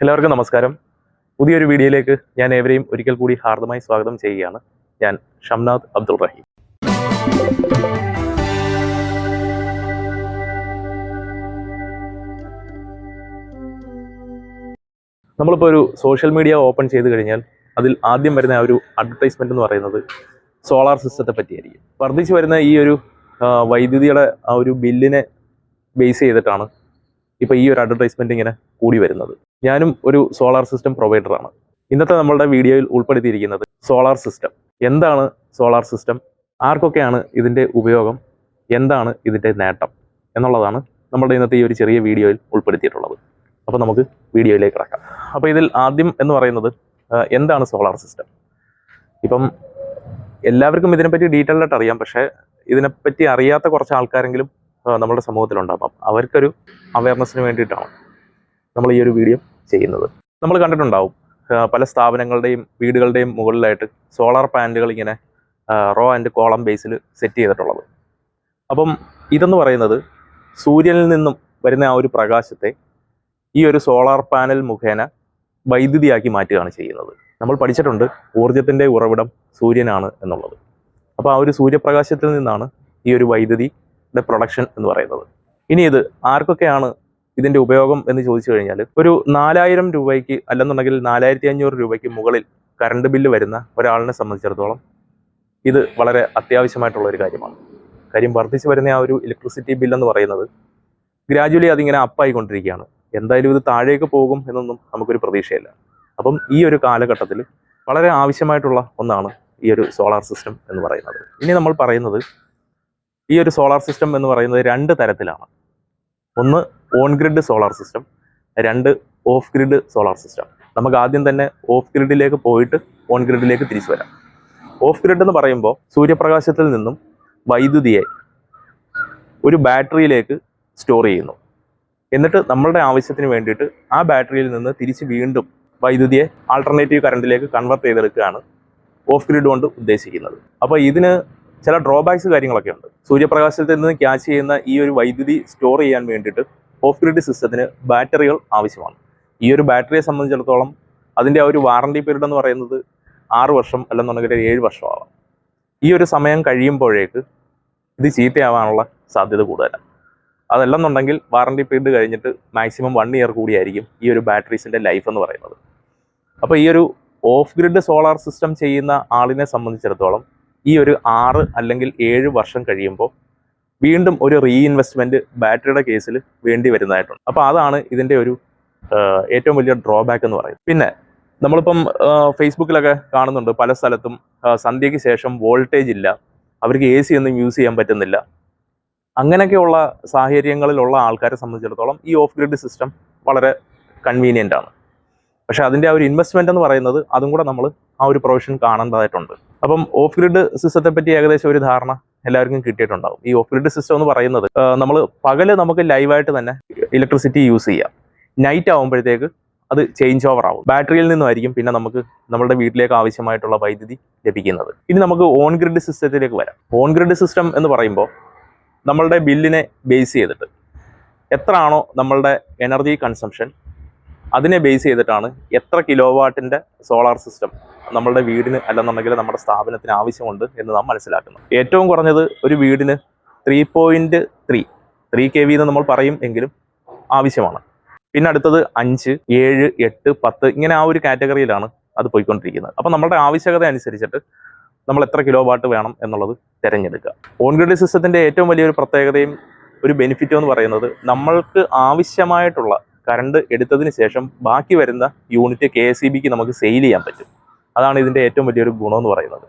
എല്ലാവർക്കും നമസ്കാരം. പുതിയൊരു വീഡിയോയിലേക്ക് ഞാൻ ഏവരെയും ഒരിക്കൽ കൂടി ഹാർദമായി സ്വാഗതം ചെയ്യുകയാണ്. ഞാൻ ഷംനാദ് അബ്ദുൾ റഹീം. നമ്മളിപ്പോൾ ഒരു സോഷ്യൽ മീഡിയ ഓപ്പൺ ചെയ്ത് കഴിഞ്ഞാൽ അതിൽ ആദ്യം വരുന്ന ആ ഒരു അഡ്വർടൈസ്മെന്റ് എന്ന് പറയുന്നത് സോളാർ സിസ്റ്റത്തെ പറ്റിയായിരിക്കും. വർദ്ധിച്ചു വരുന്ന ഈ ഒരു വൈദ്യുതിയുടെ ആ ഒരു ബില്ലിനെ ബേസ് ചെയ്തിട്ടാണ് ഇപ്പോൾ ഈ ഒരു അഡ്വർടൈസ്മെന്റ് ഇങ്ങനെ കൂടി വരുന്നത്. ഞാനും ഒരു സോളാർ സിസ്റ്റം പ്രൊവൈഡറാണ്. ഇന്നത്തെ നമ്മളുടെ വീഡിയോയിൽ ഉൾപ്പെടുത്തിയിരിക്കുന്നത് സോളാർ സിസ്റ്റം. എന്താണ് സോളാർ സിസ്റ്റം, ആർക്കൊക്കെയാണ് ഇതിൻ്റെ ഉപയോഗം, എന്താണ് ഇതിൻ്റെ നേട്ടം എന്നുള്ളതാണ് നമ്മളുടെ ഇന്നത്തെ ഈ ഒരു ചെറിയ വീഡിയോയിൽ ഉൾപ്പെടുത്തിയിട്ടുള്ളത്. അപ്പോൾ നമുക്ക് വീഡിയോയിലേക്ക് കിടക്കാം. അപ്പോൾ ഇതിൽ ആദ്യം എന്ന് പറയുന്നത് എന്താണ് സോളാർ സിസ്റ്റം. ഇപ്പം എല്ലാവർക്കും ഇതിനെപ്പറ്റി ഡീറ്റെയിൽ ആയിട്ട് അറിയാം, പക്ഷേ ഇതിനെപ്പറ്റി അറിയാത്ത കുറച്ച് ആൾക്കാരെങ്കിലും നമ്മുടെ സമൂഹത്തിലുണ്ടാകും. അവർക്കൊരു അവയർനെസ്സിന് വേണ്ടിയിട്ടാണ് നമ്മൾ ഈ ഒരു വീഡിയോ ചെയ്യുന്നത്. നമ്മൾ കണ്ടിട്ടുണ്ടാവും പല സ്ഥാപനങ്ങളുടെയും വീടുകളുടെയും മുകളിലായിട്ട് സോളാർ പാനലുകൾ ഇങ്ങനെ റോ ആൻഡ് കോളം ബേസിൽ സെറ്റ് ചെയ്തിട്ടുള്ളത്. അപ്പം ഇതെന്ന് പറയുന്നത് സൂര്യനിൽ നിന്നും വരുന്ന ആ ഒരു പ്രകാശത്തെ ഈ ഒരു സോളാർ പാനൽ മുഖേന വൈദ്യുതിയാക്കി മാറ്റുകയാണ് ചെയ്യുന്നത്. നമ്മൾ പഠിച്ചിട്ടുണ്ട് ഊർജത്തിൻ്റെ ഉറവിടം സൂര്യനാണ് എന്നുള്ളത്. അപ്പോൾ ആ ഒരു സൂര്യപ്രകാശത്തിൽ നിന്നാണ് ഈ ഒരു വൈദ്യുതിയുടെ പ്രൊഡക്ഷൻ എന്ന് പറയുന്നത്. ഇനി ഇത് ആർക്കൊക്കെയാണ് ഇതിൻ്റെ ഉപയോഗം എന്ന് ചോദിച്ചു കഴിഞ്ഞാൽ, ഒരു 4000 രൂപയ്ക്ക് അല്ലെന്നുണ്ടെങ്കിൽ 4500 രൂപയ്ക്ക് മുകളിൽ കറണ്ട് ബില്ല് വരുന്ന ഒരാളിനെ സംബന്ധിച്ചിടത്തോളം ഇത് വളരെ അത്യാവശ്യമായിട്ടുള്ള ഒരു കാര്യമാണ്. കാര്യം വർദ്ധിച്ചു വരുന്ന ആ ഒരു ഇലക്ട്രിസിറ്റി ബില്ലെന്ന് പറയുന്നത് ഗ്രാജുവലി അതിങ്ങനെ അപ്പായിക്കൊണ്ടിരിക്കുകയാണ്. എന്തായാലും ഇത് താഴേക്ക് പോകും എന്നൊന്നും നമുക്കൊരു പ്രതീക്ഷയില്ല. അപ്പം ഈ ഒരു കാലഘട്ടത്തിൽ വളരെ ആവശ്യമായിട്ടുള്ള ഒന്നാണ് ഈ ഒരു സോളാർ സിസ്റ്റം എന്ന് പറയുന്നത്. ഇനി നമ്മൾ പറയുന്നത് ഈ ഒരു സോളാർ സിസ്റ്റം എന്ന് പറയുന്നത് 2 തരത്തിലാണ്. ഒന്ന് on grid solar system, 2 off grid solar system. നമുക്ക് ആദ്യം തന്നെ ഓഫ് ഗ്രിഡിലേക്ക് പോയിട്ട് ഓൺ ഗ്രിഡിലേക്ക് തിരിച്ചു വരാം. ഓഫ് ഗ്രിഡ് എന്ന് പറയുമ്പോൾ സൂര്യപ്രകാശത്തിൽ നിന്നും വൈദ്യുതിയെ ഒരു ബാറ്ററിയിലേക്ക് സ്റ്റോർ ചെയ്യുന്നു. എന്നിട്ട് നമ്മളുടെ ആവശ്യത്തിന് വേണ്ടിയിട്ട് ആ ബാറ്ററിയിൽ നിന്ന് തിരിച്ച് വീണ്ടും വൈദ്യുതിയെ ആൾട്ടർനേറ്റീവ് കറണ്ടിലേക്ക് കൺവെർട്ട് ചെയ്തെടുക്കുകയാണ് ഓഫ് ഗ്രിഡ് കൊണ്ട് ഉദ്ദേശിക്കുന്നത്. അപ്പോൾ ഇതിന് ചില ഡ്രോബാക്സ് കാര്യങ്ങളൊക്കെ ഉണ്ട്. സൂര്യപ്രകാശത്തിൽ നിന്ന് ക്യാച്ച് ചെയ്യുന്ന ഈ ഒരു വൈദ്യുതി സ്റ്റോർ ചെയ്യാൻ വേണ്ടിയിട്ട് ഓഫ് ഗ്രിഡ് സിസ്റ്റത്തിന് ബാറ്ററികൾ ആവശ്യമാണ്. ഈ ഒരു ബാറ്ററിയെ സംബന്ധിച്ചിടത്തോളം അതിൻ്റെ ആ ഒരു വാറണ്ടി പീരീഡ് എന്ന് പറയുന്നത് 6 വർഷം അല്ലെന്നുണ്ടെങ്കിൽ 7 വർഷമാവാം. ഈ ഒരു സമയം കഴിയുമ്പോഴേക്ക് ഇത് ചീത്തയാവാനുള്ള സാധ്യത കൂടുതലാണ്. അതല്ലെന്നുണ്ടെങ്കിൽ വാറണ്ടി പീരീഡ് കഴിഞ്ഞിട്ട് മാക്സിമം 1 ഇയർ കൂടിയായിരിക്കും ഈ ഒരു ബാറ്ററീസിൻ്റെ ലൈഫ് എന്ന് പറയുന്നത്. അപ്പോൾ ഈ ഒരു ഓഫ് ഗ്രിഡ് സോളാർ സിസ്റ്റം ചെയ്യുന്ന ആളിനെ സംബന്ധിച്ചിടത്തോളം ഈ ഒരു 6 അല്ലെങ്കിൽ 7 വർഷം കഴിയുമ്പോൾ വീണ്ടും ഒരു റീഇൻവെസ്റ്റ്മെൻറ്റ് ബാറ്ററിയുടെ കേസിൽ വേണ്ടി വരുന്നതായിട്ടുണ്ട്. അപ്പോൾ അതാണ് ഇതിൻ്റെ ഒരു ഏറ്റവും വലിയ ഡ്രോബാക്ക് എന്ന് പറയുന്നത്. പിന്നെ നമ്മളിപ്പം ഫേസ്ബുക്കിലൊക്കെ കാണുന്നുണ്ട്, പല സ്ഥലത്തും സന്ധ്യയ്ക്ക് ശേഷം വോൾട്ടേജ് ഇല്ല, അവർക്ക് AC ഒന്നും യൂസ് ചെയ്യാൻ പറ്റുന്നില്ല. അങ്ങനെയൊക്കെയുള്ള സാഹചര്യങ്ങളിലുള്ള ആൾക്കാരെ സംബന്ധിച്ചിടത്തോളം ഈ ഓഫ് ഗ്രിഡ് സിസ്റ്റം വളരെ കൺവീനിയൻ്റ് ആണ്. പക്ഷേ അതിൻ്റെ ആ ഒരു ഇൻവെസ്റ്റ്മെൻറ്റ് എന്ന് പറയുന്നത് അതും കൂടെ നമ്മൾ ആ ഒരു പ്രൊവിഷൻ കാണേണ്ടതായിട്ടുണ്ട്. അപ്പം ഓഫ് ഗ്രിഡ് സിസ്റ്റത്തെ പറ്റി ഏകദേശം ഒരു ധാരണ എല്ലാവർക്കും കിട്ടിയിട്ടുണ്ടാകും. ഈ ഓഫ് ഗ്രിഡ് സിസ്റ്റം എന്ന് പറയുന്നത് നമ്മൾ പകല് നമുക്ക് ലൈവായിട്ട് തന്നെ ഇലക്ട്രിസിറ്റി യൂസ് ചെയ്യാം. നൈറ്റ് ആകുമ്പോഴത്തേക്ക് അത് ചേഞ്ച് ഓവർ ആവും. ബാറ്ററിയിൽ നിന്നുമായിരിക്കും പിന്നെ നമുക്ക് നമ്മുടെ വീട്ടിലേക്ക് ആവശ്യമായിട്ടുള്ള വൈദ്യുതി ലഭിക്കുന്നത്. ഇനി നമുക്ക് ഓൺ ഗ്രിഡ് സിസ്റ്റത്തിലേക്ക് വരാം. ഓൺ ഗ്രിഡ് സിസ്റ്റം എന്ന് പറയുമ്പോൾ നമ്മളുടെ ബില്ലിനെ ബേസ് ചെയ്തിട്ട് എത്ര ആണോ നമ്മളുടെ എനർജി കൺസംഷൻ, അതിനെ ബേസ് ചെയ്തിട്ടാണ് എത്ര കിലോ വാട്ടിൻ്റെ സോളാർ സിസ്റ്റം നമ്മളുടെ വീടിന് അല്ലെന്നുണ്ടെങ്കിൽ നമ്മുടെ സ്ഥാപനത്തിന് ആവശ്യമുണ്ട് എന്ന് നാം മനസ്സിലാക്കുന്നു. ഏറ്റവും കുറഞ്ഞത് ഒരു വീടിന് 3 kV എന്ന് നമ്മൾ പറയും എങ്കിലും ആവശ്യമാണ്. പിന്നെ അടുത്തത് 5, 7, 8, 10 ഇങ്ങനെ ആ ഒരു കാറ്റഗറിയിലാണ് അത് പോയിക്കൊണ്ടിരിക്കുന്നത്. അപ്പോൾ നമ്മുടെ ആവശ്യകത അനുസരിച്ചിട്ട് നമ്മൾ എത്ര കിലോ വാട്ട് വേണം എന്നുള്ളത് തിരഞ്ഞെടുക്കുക. ഓൺ ഗ്രിഡ് സിസ്റ്റത്തിൻ്റെ ഏറ്റവും വലിയൊരു പ്രത്യേകതയും ഒരു ബെനിഫിറ്റും എന്ന് പറയുന്നത് നമ്മൾക്ക് ആവശ്യമായിട്ടുള്ള കറണ്ട് എടുത്തതിന് ശേഷം ബാക്കി വരുന്ന യൂണിറ്റ് KSEBക്ക് നമുക്ക് സെയിൽ ചെയ്യാൻ പറ്റും. അതാണ് ഇതിൻ്റെ ഏറ്റവും വലിയൊരു ഗുണം എന്ന് പറയുന്നത്.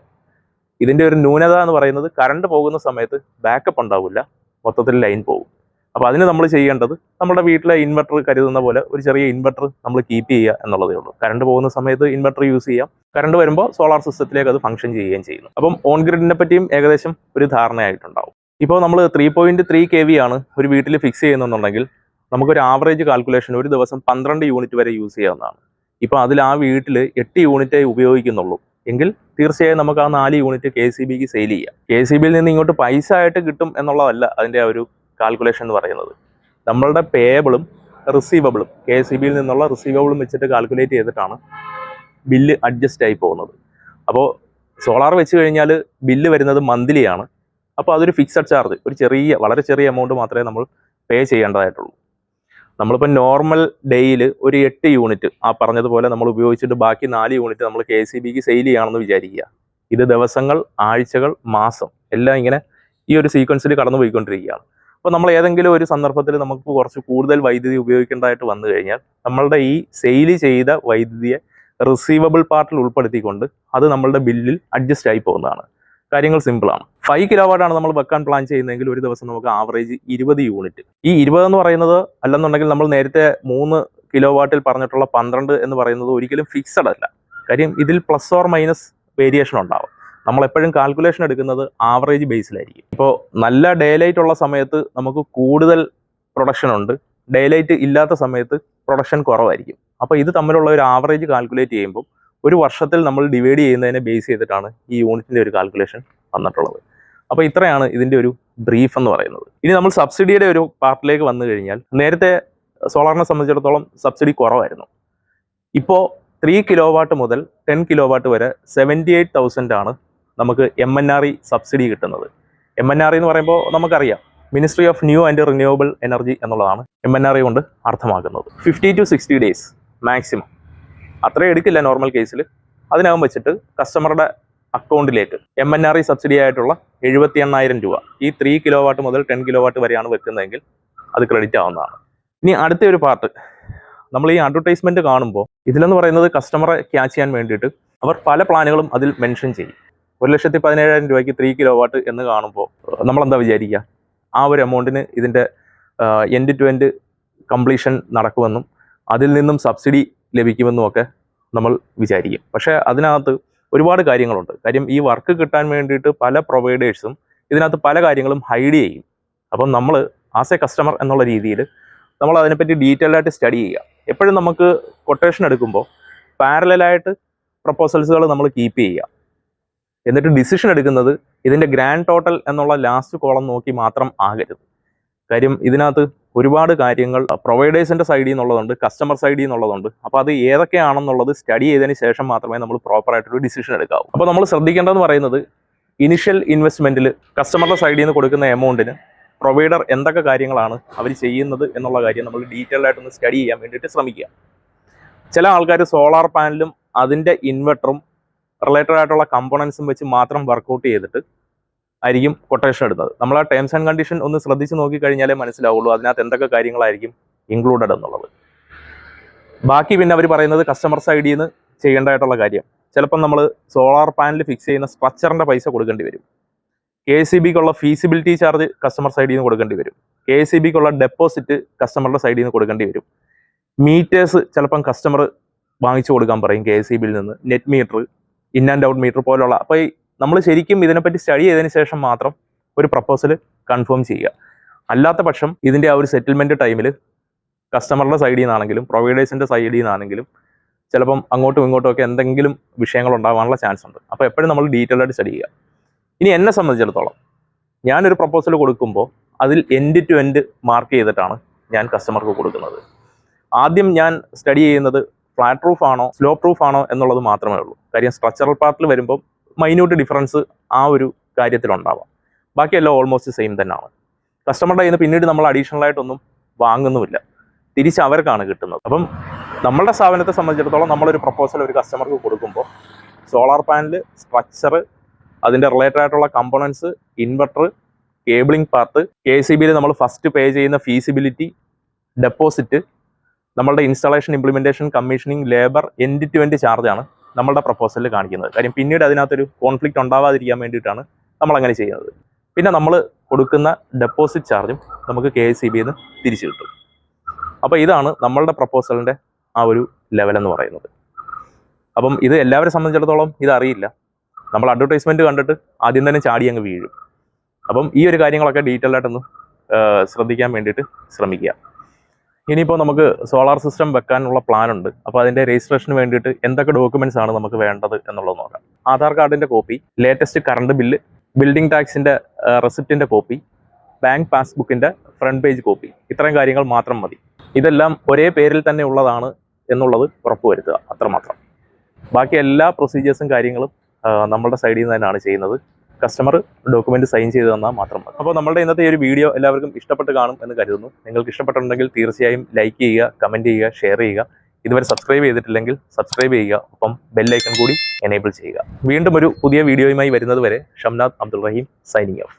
ഇതിൻ്റെ ഒരു ന്യൂനത എന്ന് പറയുന്നത് കറണ്ട് പോകുന്ന സമയത്ത് ബാക്കപ്പ് ഉണ്ടാവില്ല, മൊത്തത്തിൽ ലൈൻ പോകും. അപ്പോൾ അതിന് നമ്മൾ ചെയ്യേണ്ടത് നമ്മുടെ വീട്ടിലെ ഇൻവെർട്ടർ കരുതുന്ന പോലെ ഒരു ചെറിയ ഇൻവെർട്ടർ നമ്മൾ കീപ്പ് ചെയ്യുക എന്നുള്ളതേ ഉള്ളൂ. കറണ്ട് പോകുന്ന സമയത്ത് ഇൻവെർട്ടർ യൂസ് ചെയ്യാം, കറണ്ട് വരുമ്പോൾ സോളാർ സിസ്റ്റത്തിലേക്ക് അത് ഫംഗ്ഷൻ ചെയ്യുകയും ചെയ്യുന്നു. അപ്പം ഓൺ ഗ്രിഡിനെ പറ്റിയും ഏകദേശം ഒരു ധാരണയായിട്ടുണ്ടാവും. ഇപ്പോൾ നമ്മൾ 3.3 kV ആണ് ഒരു വീട്ടിൽ ഫിക്സ് ചെയ്യുന്നുണ്ടെങ്കിൽ നമുക്കൊരു ആവറേജ് കാൽക്കുലേഷൻ ഒരു ദിവസം 12 യൂണിറ്റ് വരെ യൂസ് ചെയ്യാവുന്നതാണ്. ഇപ്പോൾ അതിൽ ആ വീട്ടിൽ 8 യൂണിറ്റേ ഉപയോഗിക്കുന്നുള്ളൂ എങ്കിൽ തീർച്ചയായും നമുക്ക് ആ 4 യൂണിറ്റ് KSEBക്ക് സെയിൽ ചെയ്യാം. KSEBയിൽ നിന്ന് ഇങ്ങോട്ട് പൈസ ആയിട്ട് കിട്ടും എന്നുള്ളതല്ല അതിൻ്റെ ആ ഒരു കാൽക്കുലേഷൻ എന്ന് പറയുന്നത്. നമ്മളുടെ പേയബിളും റിസീവബിളും KSEBിയിൽ നിന്നുള്ള റിസീവബിളും വെച്ചിട്ട് കാൽക്കുലേറ്റ് ചെയ്തിട്ടാണ് ബില്ല് അഡ്ജസ്റ്റ് ആയി പോകുന്നത്. അപ്പോൾ സോളാർ വെച്ച് കഴിഞ്ഞാൽ ബില്ല് വരുന്നത് മന്ത്ലി ആണ്. അപ്പോൾ അതൊരു ഫിക്സഡ് ചാർജ്, ഒരു വളരെ ചെറിയ എമൗണ്ട് മാത്രമേ നമ്മൾ പേ ചെയ്യേണ്ടതായിട്ടുള്ളൂ. നമ്മളിപ്പോൾ നോർമൽ ഡേയിൽ ഒരു 8 യൂണിറ്റ് ആ പറഞ്ഞതുപോലെ നമ്മൾ ഉപയോഗിച്ചിട്ട് ബാക്കി 4 യൂണിറ്റ് നമ്മൾ KSEBിക്ക് സെയിൽ ചെയ്യുകയാണെന്ന് വിചാരിക്കുക. ഇത് ദിവസങ്ങൾ, ആഴ്ചകൾ, മാസം എല്ലാം ഇങ്ങനെ ഈ ഒരു സീക്വൻസിൽ കടന്നു പോയിക്കൊണ്ടിരിക്കുകയാണ്. അപ്പോൾ നമ്മൾ ഏതെങ്കിലും ഒരു സന്ദർഭത്തിൽ നമുക്ക് കുറച്ച് കൂടുതൽ വൈദ്യുതി ഉപയോഗിക്കേണ്ടതായിട്ട് വന്നു കഴിഞ്ഞാൽ നമ്മളുടെ ഈ സെയിൽ ചെയ്ത വൈദ്യുതിയെ റിസീവബിൾ പാർട്ടിൽ ഉൾപ്പെടുത്തിക്കൊണ്ട് അത് നമ്മളുടെ ബില്ലിൽ അഡ്ജസ്റ്റ് ആയി പോകുന്നതാണ്. കാര്യങ്ങൾ സിമ്പിളാണ്. 5 കിലോവാട്ടാണ് നമ്മൾ വെക്കാൻ പ്ലാൻ ചെയ്യുന്നതെങ്കിൽ ഒരു ദിവസം നമുക്ക് ആവറേജ് 20 യൂണിറ്റ്. ഈ 20 എന്ന് പറയുന്നത് അല്ലെന്നുണ്ടെങ്കിൽ നമ്മൾ നേരത്തെ 3 കിലോവാട്ടിൽ പറഞ്ഞിട്ടുള്ള 12 എന്ന് പറയുന്നത് ഒരിക്കലും ഫിക്സഡ് അല്ല. കാര്യം ഇതിൽ പ്ലസ് ഓർ മൈനസ് വേരിയേഷൻ ഉണ്ടാവും. നമ്മൾ എപ്പോഴും കാൽക്കുലേഷൻ എടുക്കുന്നത് ആവറേജ് ബേസിലായിരിക്കും. ഇപ്പോൾ നല്ല ഡേ ലൈറ്റ് ഉള്ള സമയത്ത് നമുക്ക് കൂടുതൽ പ്രൊഡക്ഷൻ ഉണ്ട്, ഡേ ലൈറ്റ് ഇല്ലാത്ത സമയത്ത് പ്രൊഡക്ഷൻ കുറവായിരിക്കും. അപ്പോൾ ഇത് തമ്മിലുള്ള ഒരു ആവറേജ് കാൽക്കുലേറ്റ് ചെയ്യുമ്പോൾ ഒരു വർഷത്തിൽ നമ്മൾ ഡിവൈഡ് ചെയ്യുന്നതിനെ ബേസ് ചെയ്തിട്ടാണ് ഈ യൂണിറ്റിൻ്റെ ഒരു കാൽക്കുലേഷൻ വന്നിട്ടുള്ളത്. അപ്പോൾ ഇത്രയാണ് ഇതിൻ്റെ ഒരു ബ്രീഫ് എന്ന് പറയുന്നത്. ഇനി നമ്മൾ സബ്സിഡിയുടെ ഒരു പാർട്ടിലേക്ക് വന്നു കഴിഞ്ഞാൽ, നേരത്തെ സോളാറിനെ സംബന്ധിച്ചിടത്തോളം സബ്സിഡി കുറവായിരുന്നു. ഇപ്പോൾ 3 കിലോവാട്ട് മുതൽ 10 കിലോവാട്ട് വരെ 78,000 ആണ് നമുക്ക് MNRE സബ്സിഡി കിട്ടുന്നത്. MNRE എന്ന് പറയുമ്പോൾ നമുക്കറിയാം, ministry of new and renewable energy എന്നുള്ളതാണ് MNRE കൊണ്ട് അർത്ഥമാക്കുന്നത്. 50 to 60 ഡേയ്സ് മാക്സിമം, അത്രയും എടുക്കില്ല നോർമൽ കേസിൽ. അതിനകം വെച്ചിട്ട് കസ്റ്റമറുടെ അക്കൗണ്ടിലേക്ക് MNRE സബ്സിഡി ആയിട്ടുള്ള 78,000 രൂപ ഈ 3 കിലോവാട്ട് മുതൽ 10 കിലോവാട്ട് വരെയാണ് വെക്കുന്നതെങ്കിൽ അത് ക്രെഡിറ്റ് ആവുന്നതാണ്. ഇനി അടുത്ത ഒരു പാർട്ട്, നമ്മൾ ഈ അഡ്വർടൈസ്മെന്റ് കാണുമ്പോൾ ഇതിലെന്ന് പറയുന്നത് കസ്റ്റമറെ ക്യാച്ച് ചെയ്യാൻ വേണ്ടിയിട്ട് അവർ പല പ്ലാനുകളും അതിൽ മെൻഷൻ ചെയ്യും. 1,17,000 രൂപയ്ക്ക് 3 കിലോവാട്ട് എന്ന് കാണുമ്പോൾ നമ്മളെന്താ വിചാരിക്കുക, ആ ഒരു എമൗണ്ടിന് ഇതിൻ്റെ എൻഡ് ടു എൻഡ് കംപ്ലീഷൻ നടക്കുമെന്നും അതിൽ നിന്നും സബ്സിഡി ലഭിക്കുമെന്നും ഒക്കെ നമ്മൾ വിചാരിക്കും. പക്ഷേ അതിനകത്ത് ഒരുപാട് കാര്യങ്ങളുണ്ട്. കാര്യം ഈ വർക്ക് കിട്ടാൻ വേണ്ടിയിട്ട് പല പ്രൊവൈഡേഴ്സും ഇതിനകത്ത് പല കാര്യങ്ങളും ഹൈഡ് ചെയ്യും. അപ്പം നമ്മൾ ആസ് എ കസ്റ്റമർ എന്നുള്ള രീതിയിൽ നമ്മൾ അതിനെപ്പറ്റി ഡീറ്റെയിൽ ആയിട്ട് സ്റ്റഡി ചെയ്യുക. എപ്പോഴും നമുക്ക് കൊട്ടേഷൻ എടുക്കുമ്പോൾ പാരലായിട്ട് പ്രപ്പോസൽസുകൾ നമ്മൾ കീപ്പ് ചെയ്യുക. എന്നിട്ട് ഡിസിഷൻ എടുക്കുന്നത് ഇതിൻ്റെ ഗ്രാൻഡ് ടോട്ടൽ എന്നുള്ള ലാസ്റ്റ് കോളം നോക്കി മാത്രം ആകരുത്. കാര്യം ഇതിനകത്ത് ഒരുപാട് കാര്യങ്ങൾ പ്രൊവൈഡേഴ്സിൻ്റെ സൈഡിൽ നിന്നുള്ളതുണ്ട്, കസ്റ്റമർ സൈഡിൽ നിന്നുള്ളതുണ്ട്. അപ്പോൾ അത് ഏതൊക്കെയാണെന്നുള്ളത് സ്റ്റഡി ചെയ്തതിന് ശേഷം മാത്രമേ നമ്മൾ പ്രോപ്പറായിട്ടൊരു ഡിസിഷൻ എടുക്കാവൂ. അപ്പോൾ നമ്മൾ ശ്രദ്ധിക്കേണ്ടതെന്ന് പറയുന്നത്, ഇനിഷ്യൽ ഇൻവെസ്റ്റ്മെൻറ്റിൽ കസ്റ്റമറുടെ സൈഡിൽ നിന്ന് കൊടുക്കുന്ന എമൗണ്ടിന് പ്രൊവൈഡർ എന്തൊക്കെ കാര്യങ്ങളാണ് അവർ ചെയ്യുന്നത് എന്നുള്ള കാര്യം നമ്മൾ ഡീറ്റെയിൽ ആയിട്ടൊന്ന് സ്റ്റഡി ചെയ്യാൻ വേണ്ടിയിട്ട് ശ്രമിക്കുക. ചില ആൾക്കാർ സോളാർ പാനലും അതിൻ്റെ ഇൻവെർട്ടറും റിലേറ്റഡ് ആയിട്ടുള്ള കമ്പോണൻസും വെച്ച് മാത്രം വർക്കൗട്ട് ചെയ്തിട്ട് ആയിരിക്കും കൊട്ടേഷൻ എടുത്തത്. നമ്മൾ ആ ടേംസ് ആൻഡ് കണ്ടീഷൻ ഒന്ന് ശ്രദ്ധിച്ച് നോക്കിക്കഴിഞ്ഞാലേ മനസ്സിലാവുള്ളൂ അതിനകത്ത് എന്തൊക്കെ കാര്യങ്ങളായിരിക്കും ഇൻക്ലൂഡഡ് എന്നുള്ളത്. ബാക്കി പിന്നെ അവർ പറയുന്നത് കസ്റ്റമർ സൈഡിൽ നിന്ന് ചെയ്യേണ്ടതായിട്ടുള്ള കാര്യം, ചിലപ്പം നമ്മൾ സോളാർ പാനൽ ഫിക്സ് ചെയ്യുന്ന സ്ട്രക്ചറിൻ്റെ പൈസ കൊടുക്കേണ്ടി വരും. KSEBിക്കുള്ള ഫീസിബിലിറ്റി ചാർജ് കസ്റ്റമർ സൈഡിൽ നിന്ന് കൊടുക്കേണ്ടി വരും. KSEBിക്കുള്ള ഡെപ്പോസിറ്റ് കസ്റ്റമറുടെ സൈഡിൽ നിന്ന് കൊടുക്കേണ്ടി വരും. മീറ്റേഴ്സ് ചിലപ്പം കസ്റ്റമർ വാങ്ങിച്ചു കൊടുക്കാൻ പറയും KSEBിയിൽ നിന്ന്, net meter, in and out meter പോലുള്ള. അപ്പോൾ നമ്മൾ ശരിക്കും ഇതിനെപ്പറ്റി സ്റ്റഡി ചെയ്തതിന് ശേഷം മാത്രം ഒരു പ്രപ്പോസൽ കൺഫേം ചെയ്യുക. അല്ലാത്ത പക്ഷം ഇതിൻ്റെ ആ ഒരു സെറ്റിൽമെൻറ്റ് ടൈമിൽ കസ്റ്റമറുടെ സൈഡിൽ നിന്നാണെങ്കിലും പ്രൊവൈഡേഴ്സിൻ്റെ സൈഡിൽ നിന്നാണെങ്കിലും ചിലപ്പം അങ്ങോട്ടും ഇങ്ങോട്ടും ഒക്കെ എന്തെങ്കിലും വിഷയങ്ങൾ ഉണ്ടാകാനുള്ള ചാൻസ് ഉണ്ട്. അപ്പോൾ എപ്പോഴും നമ്മൾ ഡീറ്റെയിൽ ആയിട്ട് സ്റ്റഡി ചെയ്യുക. ഇനി എന്നെ സംബന്ധിച്ചിടത്തോളം ഞാനൊരു പ്രപ്പോസൽ കൊടുക്കുമ്പോൾ അതിൽ എൻഡ് ടു എൻഡ് മാർക്ക് ചെയ്തിട്ടാണ് ഞാൻ കസ്റ്റമർക്ക് കൊടുക്കുന്നത്. ആദ്യം ഞാൻ സ്റ്റഡി ചെയ്യുന്നത് ഫ്ലാറ്റ് റൂഫ് ആണോ സ്ലോപ്പ് റൂഫ് ആണോ എന്നുള്ളത് മാത്രമേ ഉള്ളൂ. കാര്യം സ്ട്രക്ചറൽ പാർട്ടിൽ വരുമ്പോൾ മൈന്യൂട്ട് ഡിഫറൻസ് ആ ഒരു കാര്യത്തിലുണ്ടാവാം. ബാക്കിയെല്ലാം ഓൾമോസ്റ്റ് സെയിം തന്നെയാണ്. കസ്റ്റമറുടെ കയ്യിൽ നിന്ന് പിന്നീട് നമ്മൾ അഡീഷണൽ ആയിട്ടൊന്നും വാങ്ങുന്നുമില്ല, തിരിച്ച് അവർക്കാണ് കിട്ടുന്നത്. അപ്പം നമ്മളുടെ സ്ഥാപനത്തെ സംബന്ധിച്ചിടത്തോളം നമ്മളൊരു പ്രപ്പോസൽ ഒരു കസ്റ്റമർക്ക് കൊടുക്കുമ്പോൾ സോളാർ പാനൽ, സ്ട്രക്ചർ, അതിൻ്റെ റിലേറ്റഡ് ആയിട്ടുള്ള കമ്പോണൻസ്, ഇൻവെർട്ടർ, കേബിളിംഗ് പാർട്ട്, KSEBിയിൽ നമ്മൾ ഫസ്റ്റ് പേ ചെയ്യുന്ന ഫീസിബിലിറ്റി, ഡെപ്പോസിറ്റ്, നമ്മളുടെ installation, implementation, commissioning, labour, end to end ചാർജാണ് നമ്മളുടെ പ്രപ്പോസലിൽ കാണിക്കുന്നത്. കാര്യം പിന്നീട് അതിനകത്തൊരു കോൺഫ്ലിക്റ്റ് ഉണ്ടാവാതിരിക്കാൻ വേണ്ടിയിട്ടാണ് നമ്മളങ്ങനെ ചെയ്യുന്നത്. പിന്നെ നമ്മൾ കൊടുക്കുന്ന ഡെപ്പോസിറ്റ് ചാർജും നമുക്ക് KSEBിയിൽ നിന്ന് തിരിച്ചു കിട്ടും. അപ്പോൾ ഇതാണ് നമ്മളുടെ പ്രപ്പോസലിൻ്റെ ആ ഒരു ലെവലെന്ന് പറയുന്നത്. അപ്പം ഇത് എല്ലാവരെ സംബന്ധിച്ചിടത്തോളം ഇതറിയില്ല. നമ്മൾ അഡ്വർടൈസ്മെൻറ്റ് കണ്ടിട്ട് ആദ്യം തന്നെ ചാടി അങ്ങ് വീഴും. അപ്പം ഈ ഒരു കാര്യങ്ങളൊക്കെ ഡീറ്റെയിൽ ആയിട്ടൊന്ന് ശ്രദ്ധിക്കാൻ വേണ്ടിയിട്ട് ശ്രമിക്കുക. ഇനിയിപ്പോൾ നമുക്ക് സോളാർ സിസ്റ്റം വെക്കാനുള്ള പ്ലാൻ ഉണ്ട്. അപ്പോൾ അതിൻ്റെ രജിസ്ട്രേഷന് വേണ്ടിയിട്ട് എന്തൊക്കെ ഡോക്യുമെൻറ്റ്സ് ആണ് നമുക്ക് വേണ്ടത് എന്നുള്ളത് നോക്കാം. ആധാർ കാർഡിൻ്റെ copy, latest current bill, building ടാക്സിൻ്റെ റെസിപ്റ്റിൻ്റെ കോപ്പി, ബാങ്ക് പാസ്ബുക്കിൻ്റെ ഫ്രണ്ട് പേജ് കോപ്പി, ഇത്രയും കാര്യങ്ങൾ മാത്രം മതി. ഇതെല്ലാം ഒരേ പേരിൽ തന്നെ ഉള്ളതാണ് എന്നുള്ളത് ഉറപ്പുവരുത്തുക, അത്രമാത്രം. ബാക്കി എല്ലാ പ്രൊസീജിയേഴ്സും കാര്യങ്ങളും നമ്മളുടെ സൈഡിൽ നിന്ന് തന്നെയാണ് ചെയ്യുന്നത്. കസ്റ്റമർ ഡോക്യുമെന്റ് സൈൻ ചെയ്ത് തന്നാൽ മാത്രം മതി. അപ്പോൾ നമ്മളുടെ ഇന്നത്തെ ഈ ഒരു വീഡിയോ എല്ലാവർക്കും ഇഷ്ടപ്പെട്ട് കാണും എന്ന് കരുതുന്നു. നിങ്ങൾക്ക് ഇഷ്ടപ്പെട്ടിട്ടുണ്ടെങ്കിൽ തീർച്ചയായും ലൈക്ക് ചെയ്യുക, കമൻറ്റ് ചെയ്യുക, ഷെയർ ചെയ്യുക. ഇതുവരെ സബ്സ്ക്രൈബ് ചെയ്തിട്ടില്ലെങ്കിൽ സബ്സ്ക്രൈബ് ചെയ്യുക, ഒപ്പം ബെല്ലൈക്കൺ കൂടി എനേബിൾ ചെയ്യുക. വീണ്ടും ഒരു പുതിയ വീഡിയോയുമായി വരുന്നത് വരെ ഷംനാദ് അബ്ദുൾ റഹീം സൈനിങ് ഓഫ്.